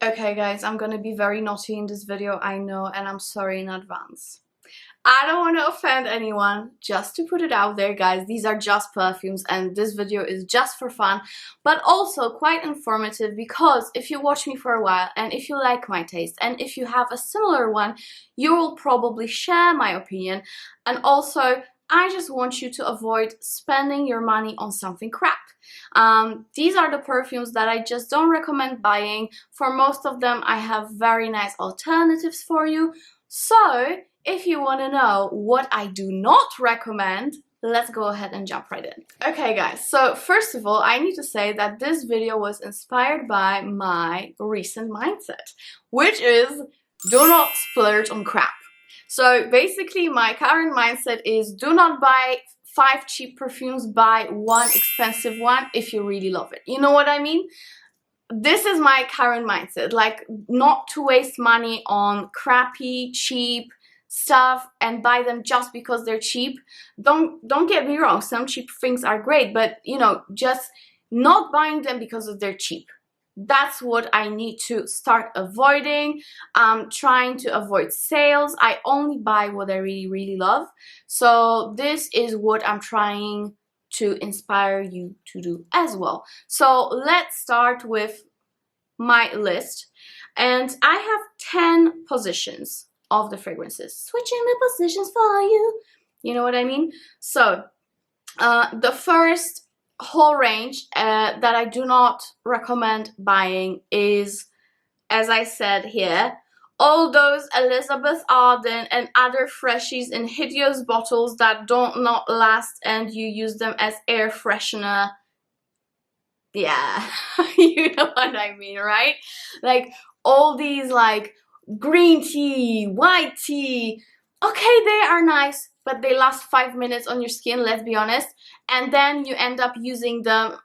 Okay guys, I'm gonna be very naughty in this video, I know, and I'm sorry in advance. I don't want to offend anyone, just to put it out there guys, these are just perfumes and this video is just for fun, but also quite informative because if you watch me for a while and if you like my taste and if you have a similar one, you will probably share my opinion. And also, I just want you to avoid spending your money on something crap. These are the perfumes that I just don't recommend buying. For most of them, I have very nice alternatives for you. So, if you want to know what I do not recommend, let's go ahead and jump right in. Okay guys, so first of all, I need to say that this video was inspired by my recent mindset, which is do not splurge on crap. So basically my current mindset is do not buy 5 cheap perfumes, buy 1 expensive one if you really love it. You know what I mean? This is my current mindset, like not to waste money on crappy, cheap stuff and buy them just because they're cheap. Don't get me wrong, some cheap things are great, but you know, just not buying them because they're cheap. That's what I need to start avoiding. Trying to avoid sales. I only buy what I really love. So this is what I'm trying to inspire you to do as well. So let's start with my list. And I have 10 positions of the fragrances. Switching the positions for you. You know what I mean? So the first whole range that I do not recommend buying is, as I said here, all those Elizabeth Arden and other freshies in hideous bottles that don't not last and you use them as air freshener. Yeah, you know what I mean, right? Like all these like green tea, white tea, okay, they are nice, but they last 5 minutes on your skin, let's be honest, and then you end up using them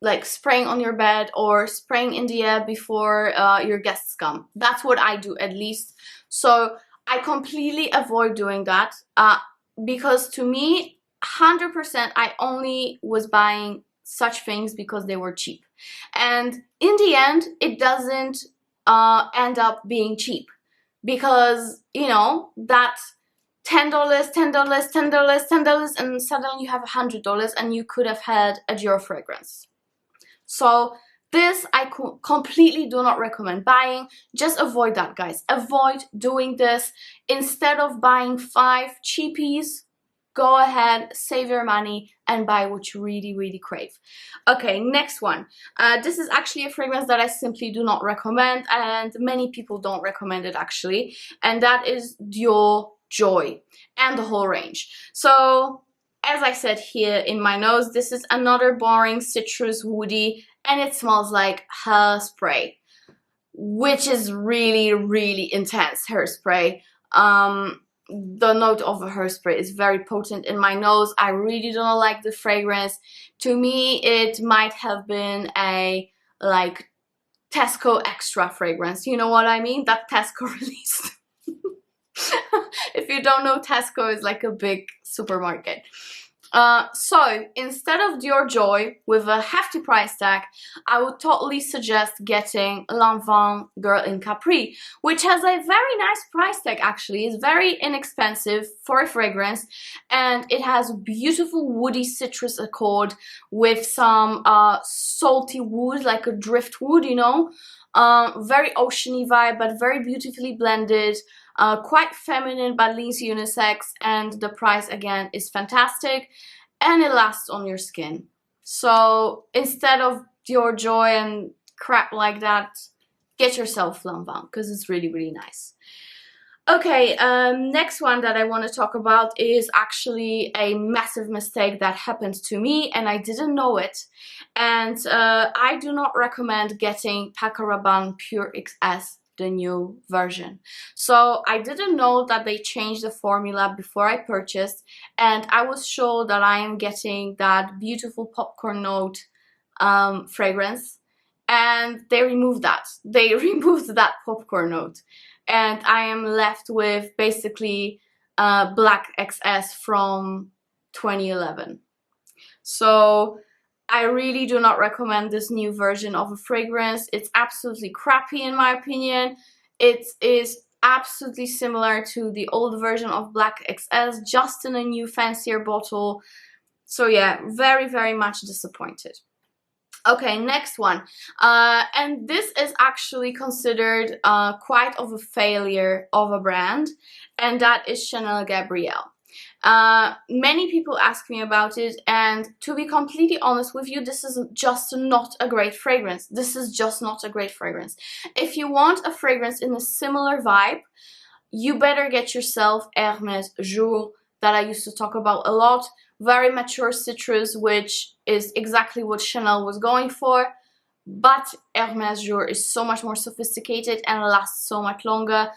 like spraying on your bed or spraying in the air before your guests come. That's what I do, at least. So I completely avoid doing that because to me 100% I only was buying such things because they were cheap, and in the end it doesn't end up being cheap, because you know that $10, $10, $10, $10, and suddenly you have $100 and you could have had a Dior fragrance. So this I completely do not recommend buying. Just avoid that, guys. Avoid doing this. Instead of buying 5 cheapies, go ahead, save your money and buy what you really crave. Okay, next one. This is actually a fragrance that I simply do not recommend, and many people don't recommend it actually, and that is Dior Joy and the whole range. So as I said here in my nose, this is another boring citrus woody, and it smells like hairspray, which is really intense hairspray. The note of a hairspray is very potent in my nose. I really don't like the fragrance. To me, it might have been a like Tesco extra fragrance. You know what I mean? That Tesco released. If you don't know, Tesco is like a big supermarket. So instead of Dior Joy with a hefty price tag, I would totally suggest getting Lanvin Girl in Capri, which has a very nice price tag actually. It's very inexpensive for a fragrance, and it has beautiful woody citrus accord with some salty wood, like a driftwood, you know. Very oceany vibe, but very beautifully blended. Quite feminine but leans unisex, and the price again is fantastic, and it lasts on your skin. So instead of Dior Joy and crap like that, get yourself Lanvin because it's really nice. Okay, next one that I want to talk about is actually a massive mistake that happened to me and I didn't know it, and I do not recommend getting Paco Rabanne Pure XS, the new version. So I didn't know that they changed the formula before I purchased, and I was sure that I am getting that beautiful popcorn note fragrance, and they removed that. They removed that popcorn note, and I am left with basically Black XS from 2011. So I really do not recommend this new version of a fragrance. It's absolutely crappy in my opinion. It is absolutely similar to the old version of Black XS, just in a new fancier bottle. So yeah, very, very much disappointed. Okay, next one. And this is actually considered quite of a failure of a brand, and that is Chanel Gabrielle. Many people ask me about it, and to be completely honest with you, this is just not a great fragrance. This is just not a great fragrance. If you want a fragrance in a similar vibe, you better get yourself Hermer's Jour, that I used to talk about a lot. Very mature citrus, which is exactly what Chanel was going for. But Hermer's Jour is so much more sophisticated and lasts so much longer.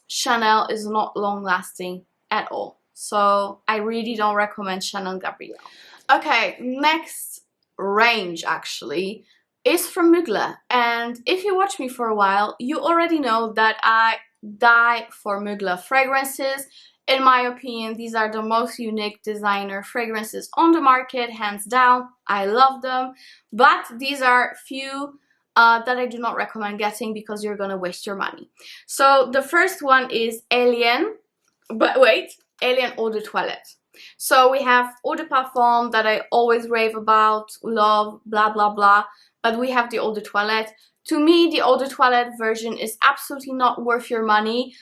Chanel is not long lasting at all. So I really don't recommend Chanel Gabrielle. Okay, next range actually is from Mugler. And if you watch me for a while, you already know that I die for Mugler fragrances. In my opinion, these are the most unique designer fragrances on the market, hands down. I love them, but these are few that I do not recommend getting because you're gonna waste your money. So the first one is Alien, but wait, Alien Eau de Toilette. So we have Eau de Parfum that I always rave about, love, blah blah blah, but we have the Eau de Toilette. To me, the Eau de Toilette version is absolutely not worth your money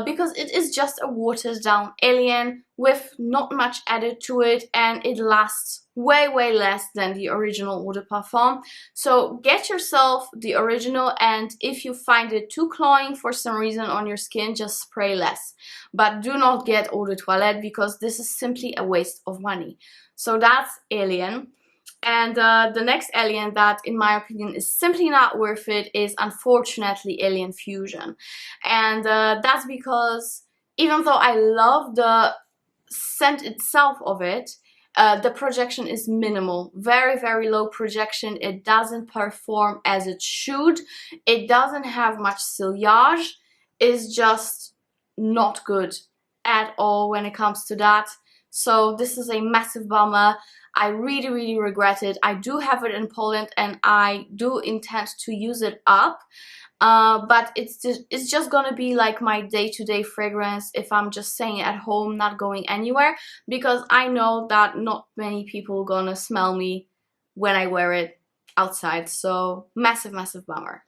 because it is just a watered down Alien with not much added to it, and it lasts way less than the original Eau de Parfum. So get yourself the original, and if you find it too cloying for some reason on your skin, just spray less. But do not get Eau de Toilette because this is simply a waste of money. So that's Alien. And the next Alien that, in my opinion, is simply not worth it is, unfortunately, Alien Fusion. And that's because even though I love the scent itself of it, the projection is minimal. Very low projection. It doesn't perform as it should. It doesn't have much sillage. It's just not good at all when it comes to that. So this is a massive bummer. I really regret it. I do have it in Poland and I do intend to use it up, but it's just gonna be like my day-to-day fragrance if I'm just staying at home, not going anywhere, because I know that not many people gonna smell me when I wear it outside. So massive bummer.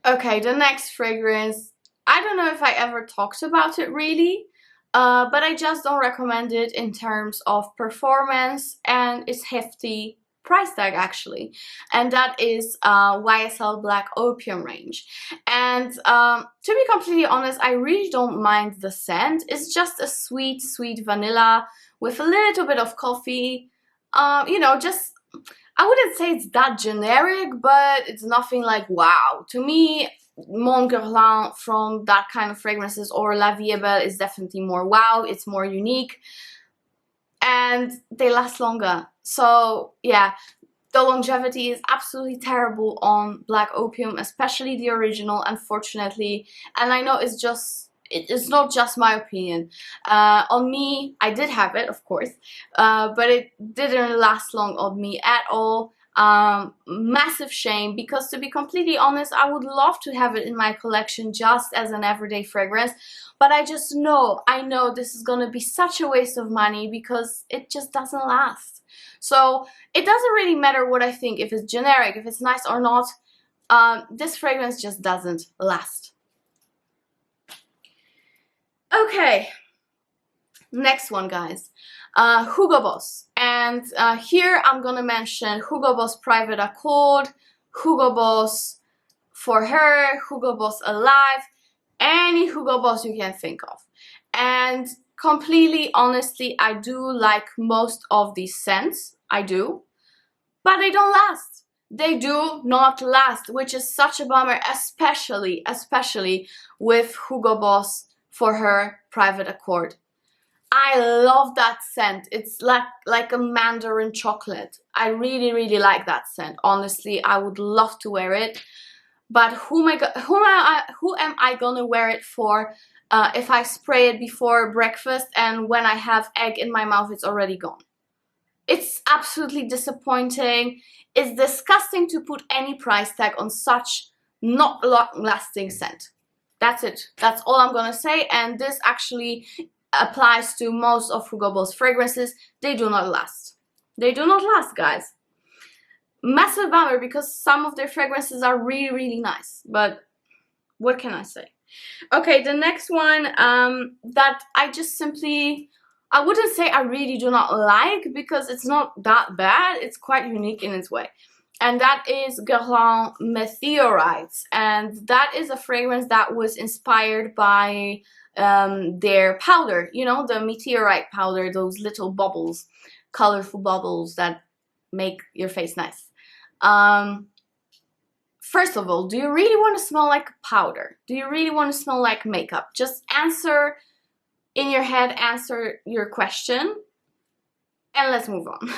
Okay, the next fragrance, I don't know if I ever talked about it really, but I just don't recommend it in terms of performance and its hefty price tag actually, and that is YSL Black Opium range. And to be completely honest, I really don't mind the scent. It's just a sweet vanilla with a little bit of coffee. You know, just, I wouldn't say it's that generic, but it's nothing like wow. To me, Guerlain from that kind of fragrances, or La Vie est Belle, is definitely more wow. It's more unique and they last longer. So yeah, the longevity is absolutely terrible on Black Opium, especially the original, unfortunately. And I know it's not just my opinion. On me, I did have it, of course, but it didn't last long on me at all. Massive shame, because to be completely honest, I would love to have it in my collection just as an everyday fragrance, but I know this is gonna be such a waste of money because it just doesn't last. So it doesn't really matter what I think, if it's generic, if it's nice or not. This fragrance just doesn't last. Okay, next one, guys. Hugo Boss. And here I'm gonna mention Hugo Boss Private Accord, Hugo Boss For Her, Hugo Boss Alive, any Hugo Boss you can think of. And completely honestly, I do like most of these scents, I do, but they don't last. They do not last, which is such a bummer, especially with Hugo Boss For Her Private Accord. I love that scent. It's like a mandarin chocolate. I really like that scent. Honestly, I would love to wear it. But who am I gonna wear it for if I spray it before breakfast and when I have egg in my mouth it's already gone? It's absolutely disappointing. It's disgusting to put any price tag on such not long-lasting scent. That's it. That's all I'm gonna say. And this actually applies to most of Hugo Boss fragrances. They do not last. They do not last, guys. Massive bummer, because some of their fragrances are really, really nice. But what can I say? Okay, the next one that I just simply, I wouldn't say I really do not like, because it's not that bad. It's quite unique in its way. And that is Guerlain Meteorites. And that is a fragrance that was inspired by their powder. You know, the meteorite powder, those little bubbles, colorful bubbles that make your face nice. First of all, do you really want to smell like powder? Do you really want to smell like makeup? Just answer in your head, answer your question, and let's move on.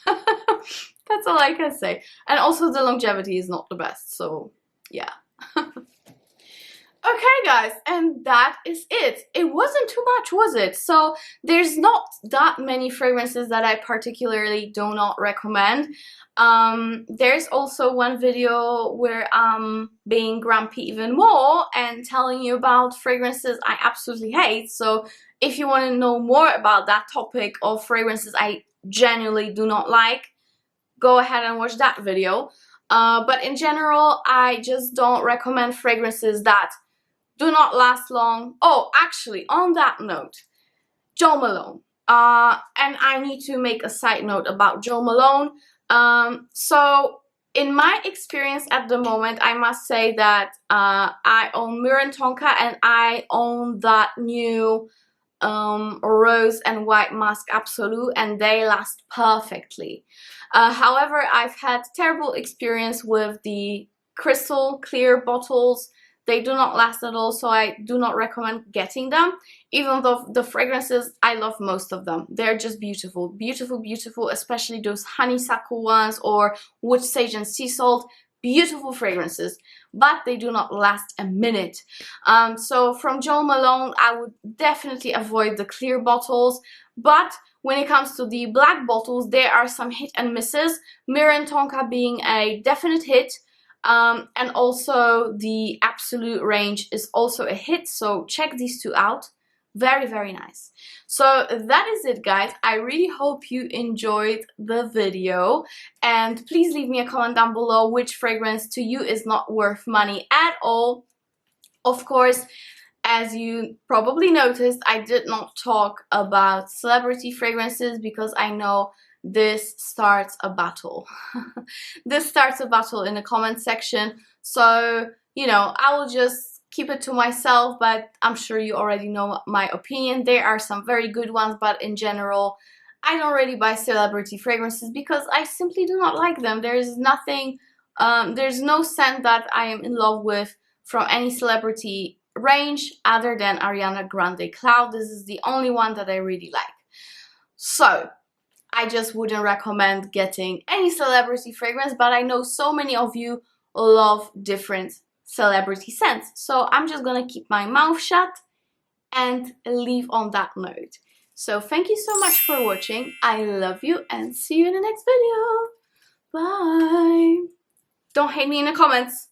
That's all I can say. And also the longevity is not the best, so yeah. Okay guys, and that is it. It wasn't too much, was it? So there's not that many fragrances that I particularly do not recommend. There's also one video where I'm being grumpy even more and telling you about fragrances I absolutely hate. So if you want to know more about that topic of fragrances I genuinely do not like, go ahead and watch that video. But in general, I just don't recommend fragrances that do not last long. Oh, actually, on that note, Jo Malone. And I need to make a side note about Jo Malone. So in my experience at the moment, I must say that I own Mur and Tonka, and I own that new Rose and White Mask Absolute, and they last perfectly. However, I've had terrible experience with the crystal clear bottles. They do not last at all, so I do not recommend getting them. Even though the fragrances, I love most of them. They're just beautiful, beautiful, beautiful, especially those honeysuckle ones or wood sage and sea salt. Beautiful fragrances, but they do not last a minute. So from Jo Malone, I would definitely avoid the clear bottles. But when it comes to the black bottles, there are some hit and misses. Mur and Tonka being a definite hit. And also the Absolute range is also a hit, so check these two out. Very, very nice. So that is it, guys. I really hope you enjoyed the video, and please leave me a comment down below which fragrance to you is not worth money at all. Of course, as you probably noticed, I did not talk about celebrity fragrances because I know this starts a battle. This starts a battle in the comment section. So, you know, I will just keep it to myself, but I'm sure you already know my opinion. There are some very good ones, but in general, I don't really buy celebrity fragrances because I simply do not like them. There's nothing, there's no scent that I am in love with from any celebrity range other than Ariana Grande Cloud. This is the only one that I really like. So I just wouldn't recommend getting any celebrity fragrance, but I know so many of you love different celebrity scents. So I'm just gonna keep my mouth shut and leave on that note. So thank you so much for watching. I love you and see you in the next video. Bye. Don't hate me in the comments.